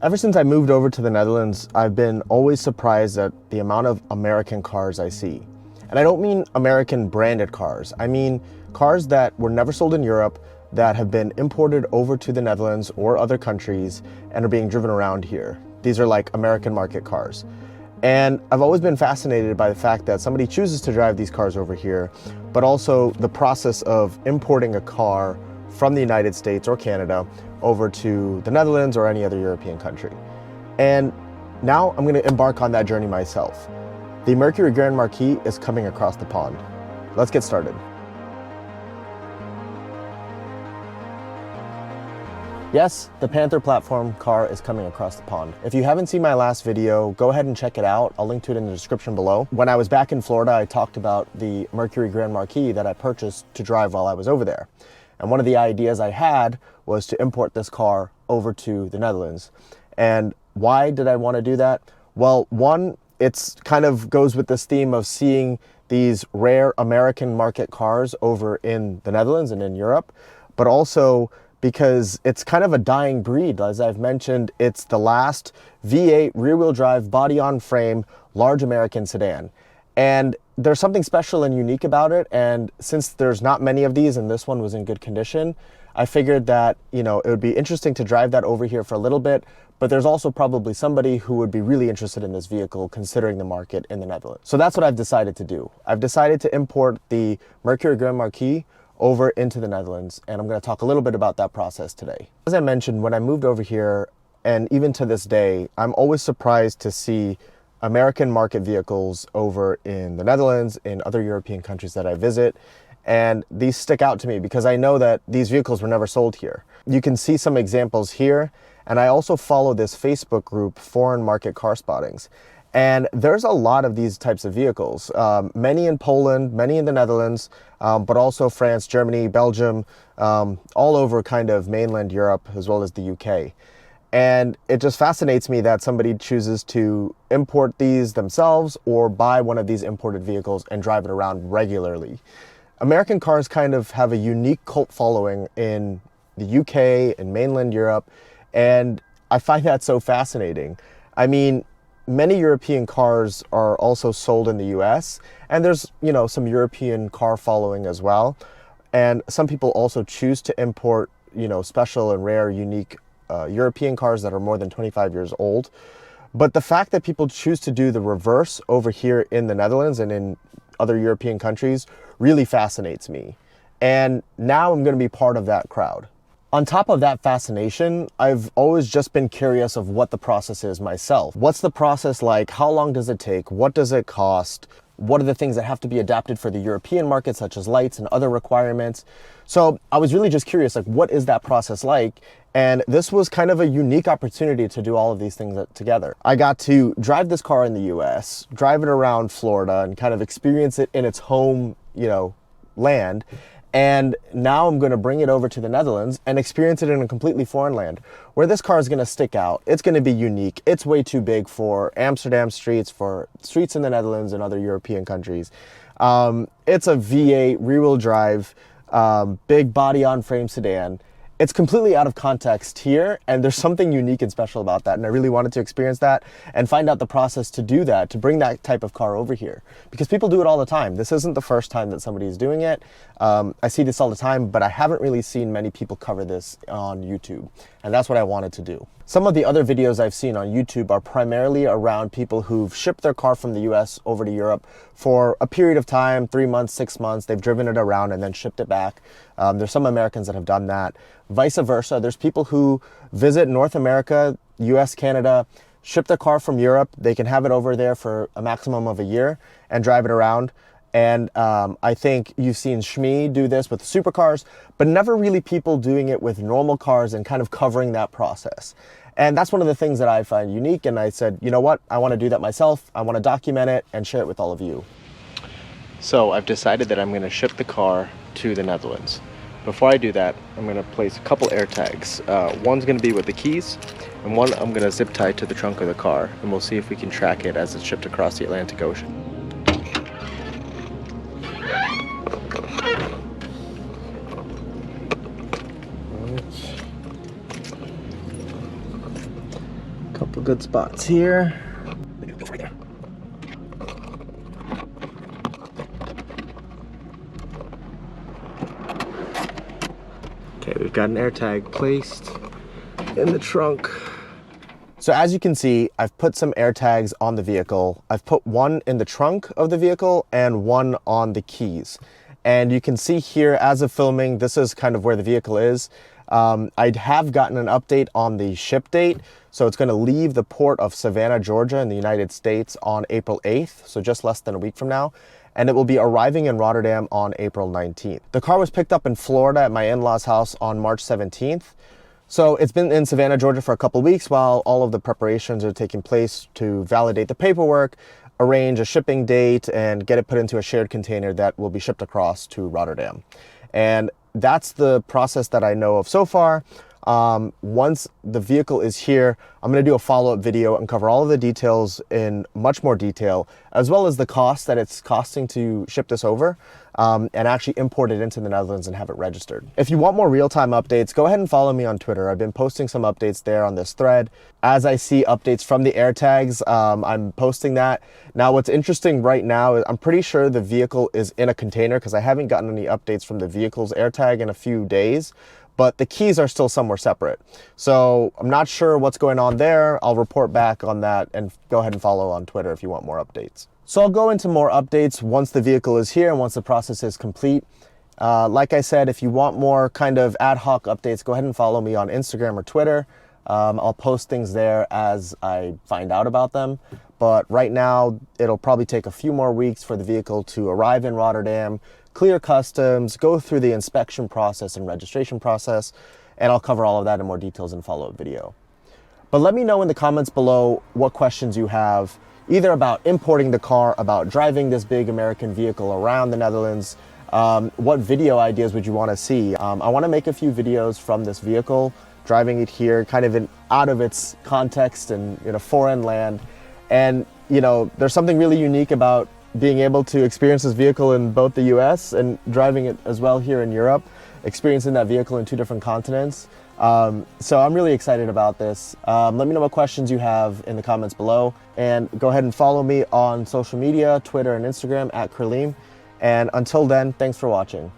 Ever since I moved over to the Netherlands, I've been always surprised at the amount of American cars I see. And I don't mean American branded cars. I mean cars that were never sold in Europe that have been imported over to the Netherlands or other countries and are being driven around here. These are like American market cars. And I've always been fascinated by the fact that somebody chooses to drive these cars over here, but also the process of importing a car from the United States or Canada over to the Netherlands or any other European country. And now I'm going to embark on that journey myself. The Mercury Grand Marquis is coming across the pond. Let's get started. Yes, the Panther platform car is coming across the pond. If you haven't seen my last video, go ahead and check it out. I'll link to it in the description below. When I was back in Florida, I talked about the Mercury Grand Marquis that I purchased to drive while I was over there. And one of the ideas I had was to import this car over to the Netherlands. And why did I want to do that? Well, one, it's kind of goes with this theme of seeing these rare American market cars over in the Netherlands and in Europe, but also because it's kind of a dying breed. As I've mentioned, it's the last V8 rear-wheel drive, body-on-frame, large American sedan. And there's something special and unique about it. And since there's not many of these and this one was in good condition, I figured that, it would be interesting to drive that over here for a little bit. But there's also probably somebody who would be really interested in this vehicle considering the market in the Netherlands. So that's what I've decided to do. I've decided to import the Mercury Grand Marquis over into the Netherlands, and I'm going to talk a little bit about that process today. As I mentioned, when I moved over here, and even to this day, I'm always surprised to see American market vehicles over in the Netherlands, in other European countries that I visit, and these stick out to me because I know that these vehicles were never sold here. You can see some examples here, and I also follow this Facebook group, Foreign Market Car Spottings. And there's a lot of these types of vehicles, many in Poland, many in the Netherlands, but also France, Germany, Belgium, all over kind of mainland Europe, as well as the UK. And it just fascinates me that somebody chooses to import these themselves or buy one of these imported vehicles and drive it around regularly. American cars kind of have a unique cult following in the UK and mainland Europe, and I find that so fascinating. I mean, many European cars are also sold in the US, and there's, some European car following as well. And some people also choose to import, special and rare, unique European cars that are more than 25 years old. But the fact that people choose to do the reverse over here in the Netherlands and in other European countries really fascinates me. And now I'm going to be part of that crowd. On top of that fascination, I've always just been curious of what the process is myself. What's the process like? How long does it take? What does it cost? What are the things that have to be adapted for the European market, such as lights and other requirements? So I was really just curious, what is that process like? And this was kind of a unique opportunity to do all of these things together. I got to drive this car in the US, drive it around Florida, and kind of experience it in its home, land. And now I'm going to bring it over to the Netherlands and experience it in a completely foreign land where this car is going to stick out. It's going to be unique. It's way too big for Amsterdam streets, for streets in the Netherlands and other European countries. It's a V8 rear-wheel drive, big body-on-frame sedan. It's completely out of context here, and there's something unique and special about that, and I really wanted to experience that and find out the process to do that, to bring that type of car over here. Because people do it all the time. This isn't the first time that somebody is doing it. I see this all the time, but I haven't really seen many people cover this on YouTube, and that's what I wanted to do. Some of the other videos I've seen on YouTube are primarily around people who've shipped their car from the US over to Europe for a period of time, 3 months, 6 months. They've driven it around and then shipped it back. There's some Americans that have done that. Vice versa, there's people who visit North America, US, Canada, ship their car from Europe. They can have it over there for a maximum of a year and drive it around. And I think you've seen Shmi do this with supercars, but never really people doing it with normal cars and kind of covering that process. And that's one of the things that I find unique. And I said, you know what? I want to do that myself. I want to document it and share it with all of you. So I've decided that I'm going to ship the car to the Netherlands. Before I do that, I'm going to place a couple AirTags. One's going to be with the keys, and one I'm going to zip tie to the trunk of the car. And we'll see if we can track it as it's shipped across the Atlantic Ocean. Couple good spots here. Okay, we've got an AirTag placed in the trunk. So as you can see, I've put some AirTags on the vehicle. I've put one in the trunk of the vehicle and one on the keys. And you can see here, as of filming, this is kind of where the vehicle is. I have gotten an update on the ship date. So it's gonna leave the port of Savannah, Georgia in the United States on April 8th, so just less than a week from now. And it will be arriving in Rotterdam on April 19th. The car was picked up in Florida at my in-laws' house on March 17th. So it's been in Savannah, Georgia for a couple weeks while all of the preparations are taking place to validate the paperwork, arrange a shipping date, and get it put into a shared container that will be shipped across to Rotterdam. And that's the process that I know of so far. Once the vehicle is here, I'm going to do a follow-up video and cover all of the details in much more detail, as well as the cost that it's costing to ship this over and actually import it into the Netherlands and have it registered. If you want more real-time updates, go ahead and follow me on Twitter. I've been posting some updates there on this thread. As I see updates from the AirTags, I'm posting that. Now, what's interesting right now is I'm pretty sure the vehicle is in a container because I haven't gotten any updates from the vehicle's AirTag in a few days. But the keys are still somewhere separate. So I'm not sure what's going on there. I'll report back on that, and go ahead and follow on Twitter if you want more updates. So I'll go into more updates once the vehicle is here and once the process is complete. Like I said, if you want more kind of ad hoc updates, go ahead and follow me on Instagram or Twitter. I'll post things there as I find out about them. But right now, it'll probably take a few more weeks for the vehicle to arrive in Rotterdam, clear customs, go through the inspection process and registration process, and I'll cover all of that in more details in a follow-up video. But let me know in the comments below what questions you have, either about importing the car, about driving this big American vehicle around the Netherlands. What video ideas would you want to see? I want to make a few videos from this vehicle, driving it here, kind of out of its context and in a foreign land. And there's something really unique about being able to experience this vehicle in both the US and driving it as well here in Europe, experiencing that vehicle in two different continents. So I'm really excited about this. Let me know what questions you have in the comments below, and go ahead and follow me on social media, Twitter and Instagram @Kurleem. And until then, thanks for watching.